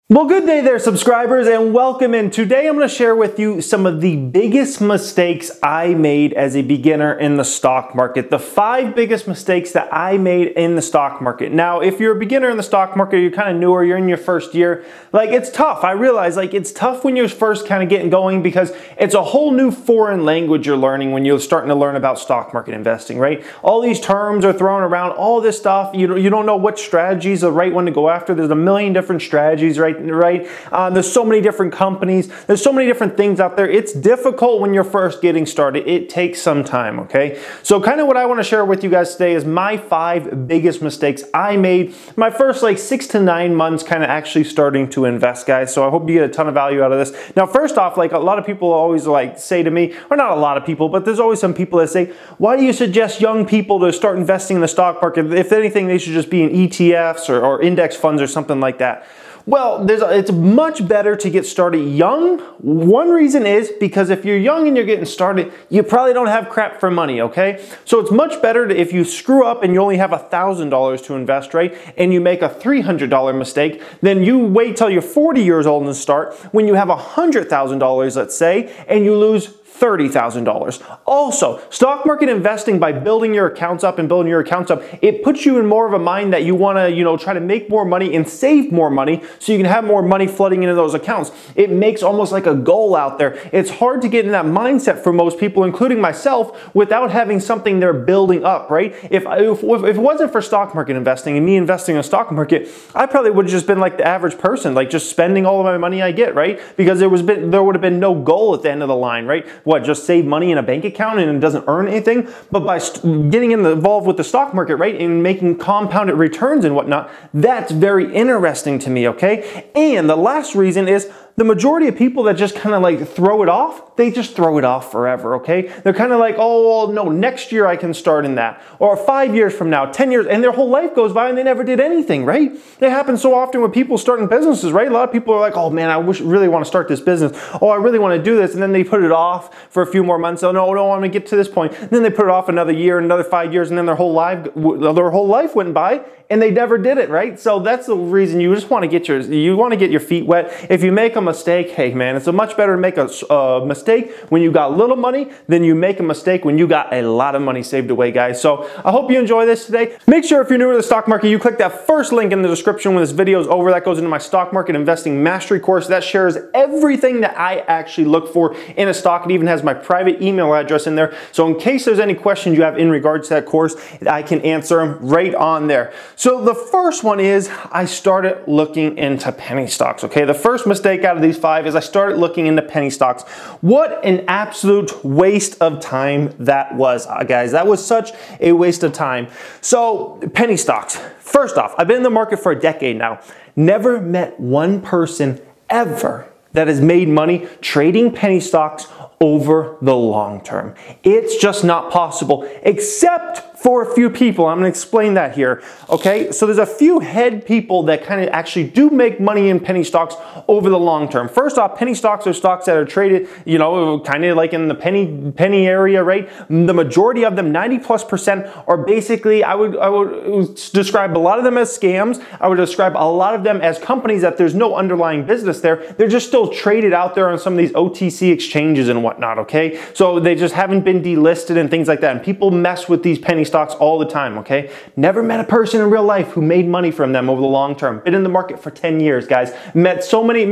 Well, good day there, subscribers, and welcome in. Today I'm going to share with you some of the biggest mistakes I made as a beginner in the stock market. The 5 biggest mistakes that I made in the stock market. Now, if you're a beginner in the stock market, you're kind of newer, you're in your first year, it's tough. I realize, it's tough when you're first kind of getting going because it's a whole new foreign language you're learning when you're starting to learn about stock market investing, right? All these terms are thrown around, all this stuff. You don't know what strategy is the right one to go after. There's a million different strategies, right? There's so many different companies. There's so many different things out there. It's difficult when you're first getting started. It takes some time, okay? So kind of what I want to share with you guys today is my 5 biggest mistakes I made my first 6 to 9 months kind of actually starting to invest, guys. So I hope you get a ton of value out of this. Now, first off, a lot of people always say to me, or not a lot of people, but there's always some people that say, why do you suggest young people to start investing in the stock market? If anything, they should just be in ETFs or index funds or something like that. Well, it's much better to get started young. One reason is because if you're young and you're getting started, you probably don't have crap for money, okay? So it's much better if you screw up and you only have $1,000 to invest, right? And you make a $300 mistake, then you wait till you're 40 years old and start when you have $100,000, let's say, and you lose $30,000. Also, stock market investing, by building your accounts up, it puts you in more of a mind that you want to, try to make more money and save more money so you can have more money flooding into those accounts. It makes almost like a goal out there. It's hard to get in that mindset for most people, including myself, without having something they're building up, right? If it wasn't for stock market investing and me investing in the stock market, I probably would have just been like the average person, just spending all of my money I get, right? Because there would have been no goal at the end of the line, right? What, just save money in a bank account and it doesn't earn anything? But by getting involved with the stock market, right, and making compounded returns and whatnot, that's very interesting to me, okay? And the last reason is the majority of people that just kind of throw it off, they just throw it off forever, okay? They're kind of oh, well, no, next year I can start in that. Or 5 years from now, 10 years, and their whole life goes by and they never did anything, right? It happens so often with people starting businesses, right? A lot of people are oh man, I really want to start this business. Oh, I really want to do this. And then they put it off for a few more months. Oh, no, I want to get to this point. And then they put it off another year, another 5 years, and then their whole life went by and they never did it, right? So that's the reason you just want to get your feet wet. If you make a mistake, hey man, it's much better to make a mistake when you got little money than you make a mistake when you got a lot of money saved away, guys. So I hope you enjoy this today. Make sure if you're new to the stock market, you click that first link in the description when this video is over. That goes into my stock market investing mastery course. That shares everything that I actually look for in a stock. It even has my private email address in there. So in case there's any questions you have in regards to that course, I can answer them right on there. So the first one is I started looking into penny stocks, okay? The first mistake out of these 5 is I started looking into penny stocks. What an absolute waste of time that was, guys. That was such a waste of time. So penny stocks, first off, I've been in the market for a decade now. Never met one person ever that has made money trading penny stocks over the long term. It's just not possible, except for a few people. I'm going to explain that here, okay? So there's a few head people that kind of actually do make money in penny stocks over the long term. First off, penny stocks are stocks that are traded, kind of in the penny area, right? The majority of them, 90+%, are basically, I would describe a lot of them as scams. I would describe a lot of them as companies that there's no underlying business there. They're just still traded out there on some of these OTC exchanges and whatnot, okay? So they just haven't been delisted and things like that. And people mess with these penny stocks all the time, okay? Never met a person in real life who made money from them over the long term. Been in the market for 10 years, guys. Met so many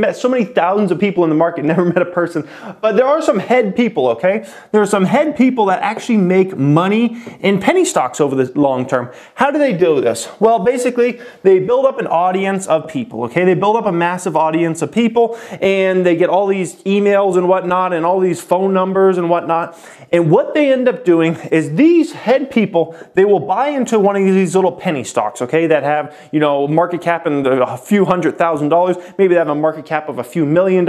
thousands of people in the market, never met a person. But there are some head people, okay? There are some head people that actually make money in penny stocks over the long term. How do they do this? Well, basically, they build up an audience of people, okay? They build up a massive audience of people and they get all these emails and whatnot and all these phone numbers and whatnot. And what they end up doing is these head people, they will buy into one of these little penny stocks, okay, that have, market cap in a few $100,000. Maybe they have a market cap of a few $1 million.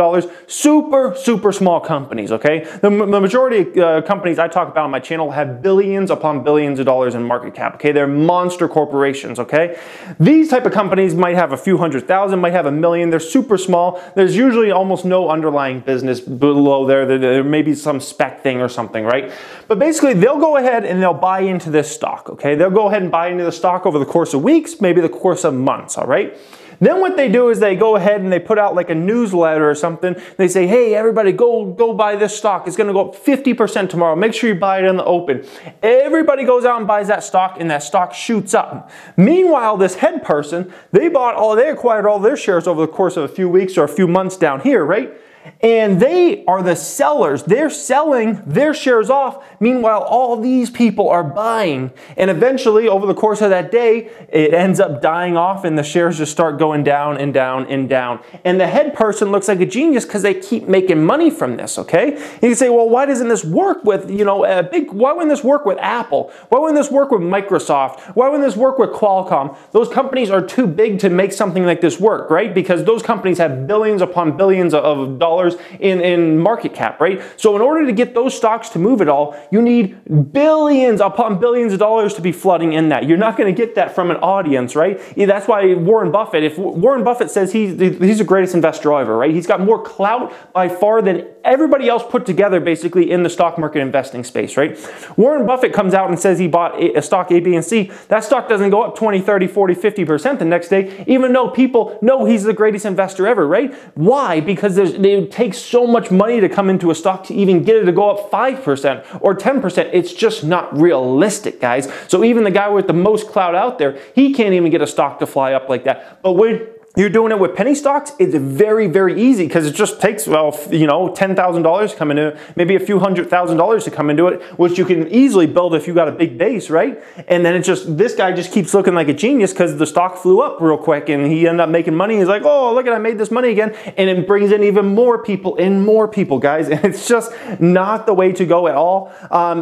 Super, super small companies, okay? The majority of companies I talk about on my channel have billions upon billions of dollars in market cap, okay? They're monster corporations, okay? These type of companies might have a few 100,000, might have $1 million. They're super small. There's usually almost no underlying business below there. There may be some spec thing or something, right? But basically, they'll go ahead and they'll buy into this stock, okay? They'll go ahead and buy into the stock over the course of weeks, maybe the course of months, all right? Then what they do is they go ahead and they put out like a newsletter or something. They say, hey, everybody go buy this stock. It's going to go up 50% tomorrow. Make sure you buy it in the open. Everybody goes out and buys that stock, and that stock shoots up. Meanwhile, this head person, they acquired all their shares over the course of a few weeks or a few months down here, right? And they are the sellers. They're selling their shares off. Meanwhile, all these people are buying. And eventually, over the course of that day, it ends up dying off and the shares just start going down and down and down. And the head person looks like a genius because they keep making money from this, okay? And you say, well, why doesn't this work with, why wouldn't this work with Apple? Why wouldn't this work with Microsoft? Why wouldn't this work with Qualcomm? Those companies are too big to make something like this work, right? Because those companies have billions upon billions of dollars in market cap, right? So in order to get those stocks to move at all, you need billions upon billions of dollars to be flooding in that. You're not going to get that from an audience, right? That's why Warren Buffett, if Warren Buffett says he's the greatest investor ever, right? He's got more clout by far than everybody else put together basically in the stock market investing space, right? Warren Buffett comes out and says he bought a stock A, B, and C. That stock doesn't go up 20, 30, 40, 50% the next day, even though people know he's the greatest investor ever, right? Why? Because it takes so much money to come into a stock to even get it to go up 5% or 10%. It's just not realistic, guys. So even the guy with the most clout out there, he can't even get a stock to fly up like that. But when you're doing it with penny stocks, it's very, very easy because it just takes, well, $10,000 to come into it, maybe a few $100,000 to come into it, which you can easily build if you got a big base, right? And then this guy just keeps looking like a genius because the stock flew up real quick and he ended up making money. He's like, oh, look at, I made this money again. And it brings in even more people, guys. And it's just not the way to go at all.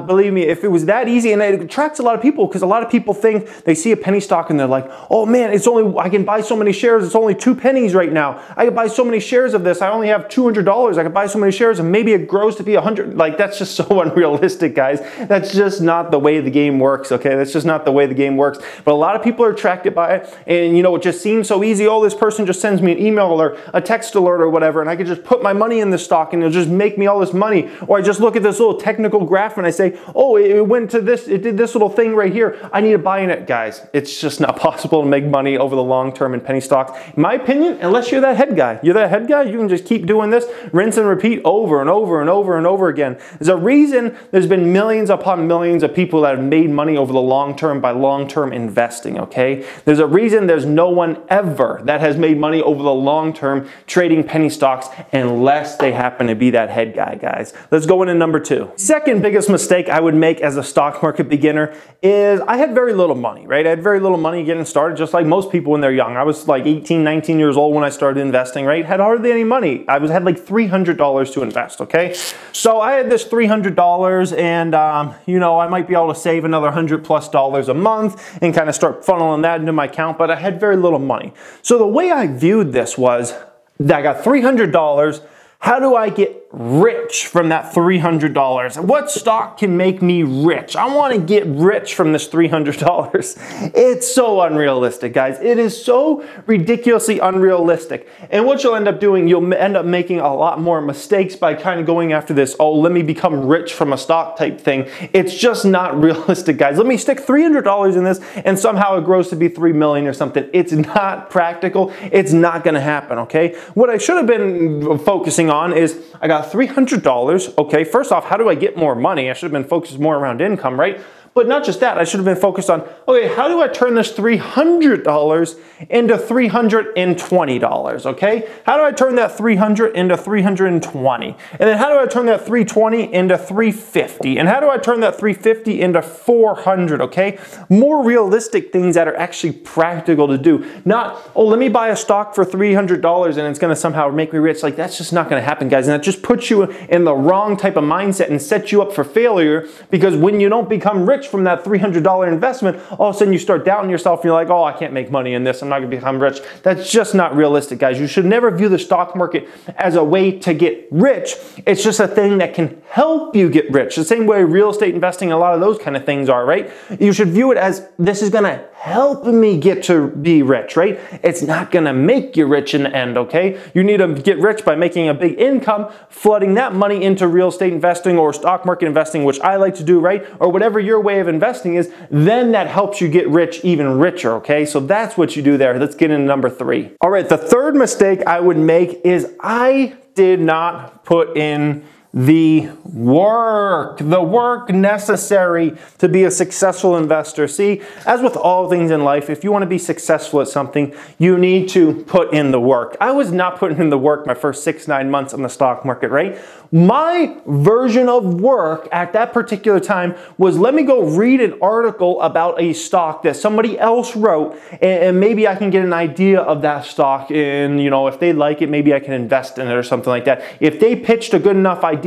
Believe me, if it was that easy, and it attracts a lot of people because a lot of people think they see a penny stock and they're like, oh man, I can buy so many shares. It's only 2 pennies right now. I could buy so many shares of this. I only have $200. I could buy so many shares and maybe it grows to be 100. Like, that's just so unrealistic, guys. That's just not the way the game works, okay? That's just not the way the game works. But a lot of people are attracted by it, and it just seems so easy. Oh, this person just sends me an email or a text alert or whatever, and I could just put my money in this stock and it'll just make me all this money. Or I just look at this little technical graph and I say, oh, it went to this, it did this little thing right here. I need to buy in it, guys. It's just not possible to make money over the long term in penny stocks. In my opinion, unless you're that head guy. You're that head guy, you can just keep doing this, rinse and repeat over and over and over and over again. There's a reason there's been millions upon millions of people that have made money over the long term by long-term investing, okay? There's a reason there's no one ever that has made money over the long term trading penny stocks unless they happen to be that head guy, guys. Let's go into number 2. Second biggest mistake I would make as a stock market beginner is I had very little money, right? I had very little money getting started, just like most people when they're young. I was like 18, 19 years old when I started investing, right? Had hardly any money. I had like $300 to invest, okay? So I had this $300 and, I might be able to save another $100+ a month and kind of start funneling that into my account, but I had very little money. So the way I viewed this was that I got $300. How do I get rich from that $300? What stock can make me rich? I want to get rich from this $300. It's so unrealistic, guys. It is so ridiculously unrealistic. And what you'll end up doing, you'll end up making a lot more mistakes by kind of going after this, oh, let me become rich from a stock type thing. It's just not realistic, guys. Let me stick $300 in this and somehow it grows to be $3 million or something. It's not practical. It's not going to happen, okay? What I should have been focusing on is I got $300. Okay, first off, how do I get more money? I should have been focused more around income, right? But not just that, I should have been focused on, okay, how do I turn this $300 into $320, okay? How do I turn that $300 into $320? And then how do I turn that $320 into $350? And how do I turn that $350 into $400, okay? More realistic things that are actually practical to do. Not, oh, let me buy a stock for $300 and it's gonna somehow make me rich. Like, that's just not gonna happen, guys. And that just puts you in the wrong type of mindset and sets you up for failure, because when you don't become rich from that $300 investment, all of a sudden you start doubting yourself and you're like, oh, I can't make money in this. I'm not gonna become rich. That's just not realistic, guys. You should never view the stock market as a way to get rich. It's just a thing that can help you get rich. The same way real estate investing, a lot of those kind of things are, right? You should view it as this is gonna helping me get to be rich, right? It's not gonna make you rich in the end, okay? You need to get rich by making a big income, flooding that money into real estate investing or stock market investing, which I like to do, right? Or whatever your way of investing is, then that helps you get rich even richer, okay? So that's what you do there. Let's get into number 3. All right, the third mistake I would make is I did not put in the work necessary to be a successful investor. See, as with all things in life, if you want to be successful at something, you need to put in the work. I was not putting in the work my first 6-9 months on the stock market, right? My version of work at that particular time was, let me go read an article about a stock that somebody else wrote, and maybe I can get an idea of that stock, and you know, if they like it, maybe I can invest in it or something like that. If they pitched a good enough idea,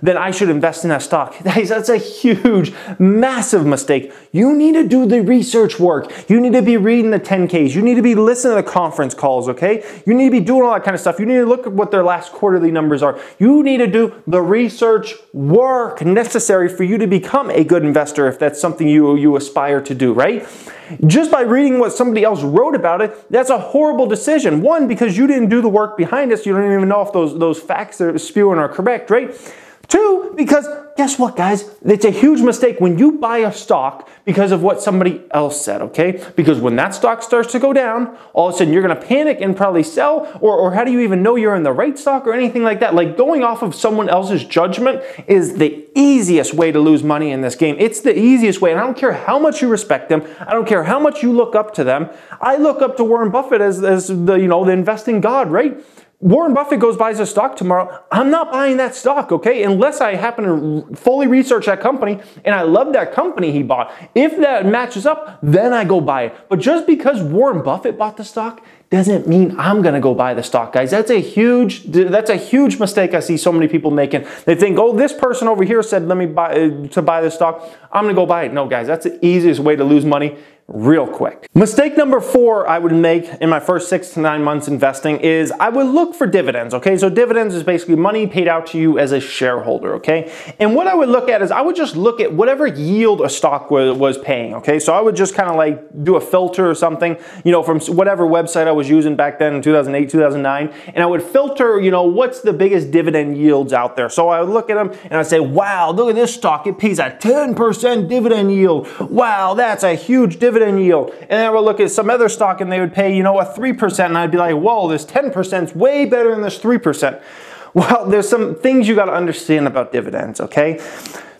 then I should invest in that stock. Guys, that's a huge, massive mistake. You need to do the research work. You need to be reading the 10Ks. You need to be listening to the conference calls, okay? You need to be doing all that kind of stuff. You need to look at what their last quarterly numbers are. You need to do the research work necessary for you to become a good investor if that's something you aspire to do, right? Just by reading what somebody else wrote about it, that's a horrible decision. One, because you didn't do the work behind it, so you don't even know if those facts they're spewing are correct, right? Two, because guess what, guys? It's a huge mistake when you buy a stock because of what somebody else said, okay? Because when that stock starts to go down, all of a sudden you're gonna panic and probably sell, or how do you even know you're in the right stock or anything like that? Like, going off of someone else's judgment is the easiest way to lose money in this game. It's the easiest way, and I don't care how much you respect them. I don't care how much you look up to them. I look up to Warren Buffett as the, you know, the investing god, right? Warren Buffett goes buys a stock tomorrow. I'm not buying that stock, okay? Unless I happen to fully research that company and I love that company he bought. If that matches up, then I go buy it. But just because Warren Buffett bought the stock doesn't mean I'm gonna go buy the stock, guys. That's a huge mistake I see so many people making. They think, oh, this person over here said, let me buy this stock. I'm gonna go buy it. No, guys, that's the easiest way to lose money real quick. Mistake number 4 I would make in my first 6 to 9 months investing is I would look for dividends, okay? So dividends is basically money paid out to you as a shareholder, okay? And what I would look at is I would just look at whatever yield a stock was paying, okay? So I would just kind of like do a filter or something, you know, from whatever website I was using back then in 2008, 2009, and I would filter, you know, what's the biggest dividend yields out there. So I would look at them and I'd say, wow, look at this stock. It pays a 10% dividend yield. Wow, that's a huge dividend yield. And then I would look at some other stock and they would pay, you know, a 3%, and I'd be like, whoa, this 10% is way better than this 3%. Well, there's some things you got to understand about dividends, okay?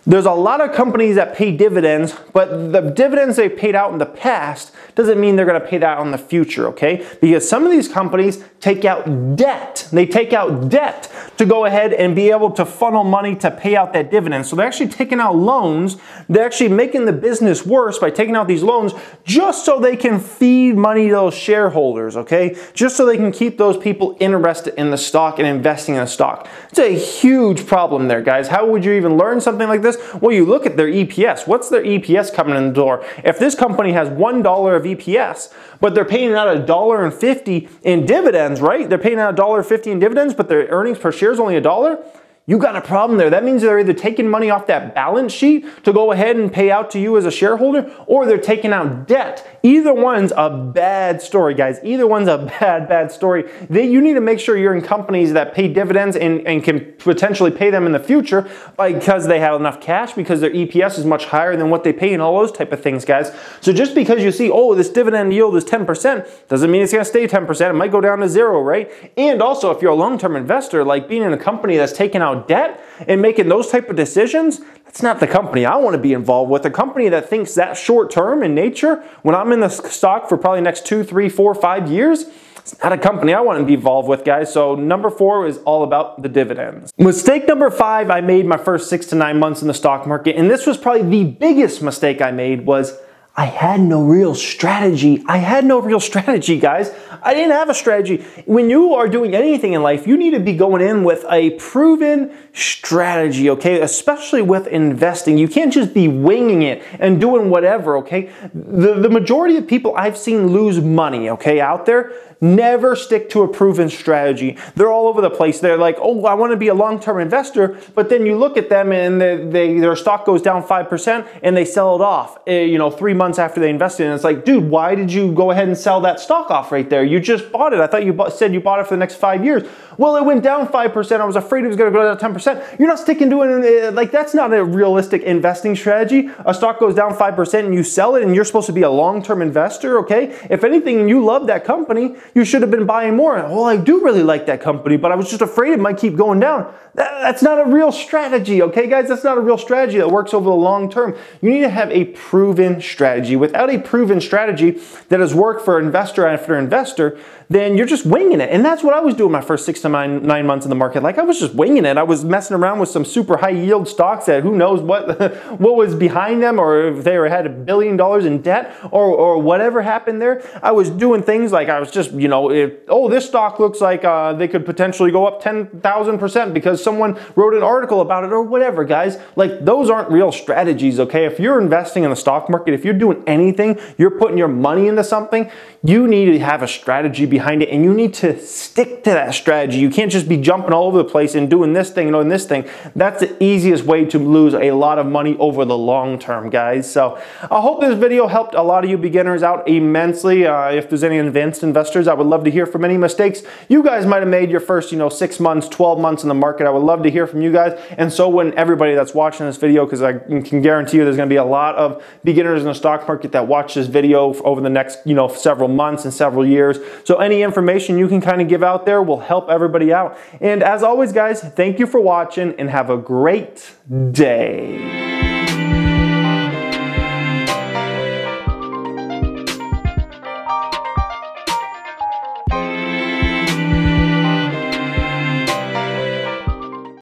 There's a lot of companies that pay dividends, but the dividends they paid out in the past doesn't mean they're going to pay that out in the future, okay? Because some of these companies take out debt. They take out debt to go ahead and be able to funnel money to pay out that dividend. So they're actually taking out loans. They're actually making the business worse by taking out these loans just so they can feed money to those shareholders, okay? Just so they can keep those people interested in the stock and investing in the stock. It's a huge problem there, guys. How would you even learn something like this? Well, you look at their EPS. What's their EPS coming in the door? If this company has $1 of EPS, but they're paying out $1.50 in dividends, right? They're paying out $1.50 in dividends, but their earnings per share is only $1. You got a problem there. That means they're either taking money off that balance sheet to go ahead and pay out to you as a shareholder, or they're taking out debt. Either one's a bad story, guys. Either one's a bad story. You need to make sure you're in companies that pay dividends and can potentially pay them in the future because they have enough cash, because their EPS is much higher than what they pay, and all those type of things, guys. So just because you see, oh, this dividend yield is 10%, doesn't mean it's going to stay 10%. It might go down to 0, right? And also, if you're a long-term investor, like being in a company that's taking out debt and making those type of decisions, that's not the company I want to be involved with. A company that thinks that short term in nature, when I'm in the stock for probably next 2, 3, 4, 5 years, it's not a company I want to be involved with, guys. So number 4 is all about the dividends. Mistake number 5 I made my first 6 to 9 months in the stock market, and this was probably the biggest mistake I made, was I had no real strategy. I had no real strategy, guys. I didn't have a strategy. When you are doing anything in life, you need to be going in with a proven strategy, okay? Especially with investing. You can't just be winging it and doing whatever, okay? The majority of people I've seen lose money, okay, out there, never stick to a proven strategy. They're all over the place. They're like, oh, I want to be a long-term investor, but then you look at them and their stock goes down 5% and they sell it off, 3 months after they invested. And it's like, dude, why did you go ahead and sell that stock off right there? You just bought it. I thought you said you bought it for the next 5 years. Well, it went down 5%. I was afraid it was going to go down 10%. You're not sticking to it. Like, that's not a realistic investing strategy. A stock goes down 5% and you sell it and you're supposed to be a long-term investor, okay? If anything, you love that company, you should have been buying more. Well, I do really like that company, but I was just afraid it might keep going down. That's not a real strategy, okay, guys? That's not a real strategy that works over the long term. You need to have a proven strategy. Without a proven strategy that has worked for investor after investor, then you're just winging it. And that's what I was doing my first 6 to 9 months in the market. Like, I was just winging it. I was messing around with some super high yield stocks that who knows what was behind them, or if they had $1 billion in debt, or whatever happened there. I was doing things like I was just, this stock looks like they could potentially go up 10,000% because someone wrote an article about it, or whatever, guys. Like, those aren't real strategies, okay? If you're investing in the stock market, if you're doing anything, you're putting your money into something, you need to have a strategy behind it, and you need to stick to that strategy. You can't just be jumping all over the place and doing this thing and doing this thing. That's the easiest way to lose a lot of money over the long term, guys. So I hope this video helped a lot of you beginners out immensely. If there's any advanced investors, I would love to hear from any mistakes you guys might have made your first 6 months, 12 months in the market. I would love to hear from you guys, and so when everybody that's watching this video, because I can guarantee you there's going to be a lot of beginners in the stock market that watch this video over the next several months and several years. So any information you can kind of give out there will help everybody out. And as always, guys, thank you for watching and have a great day.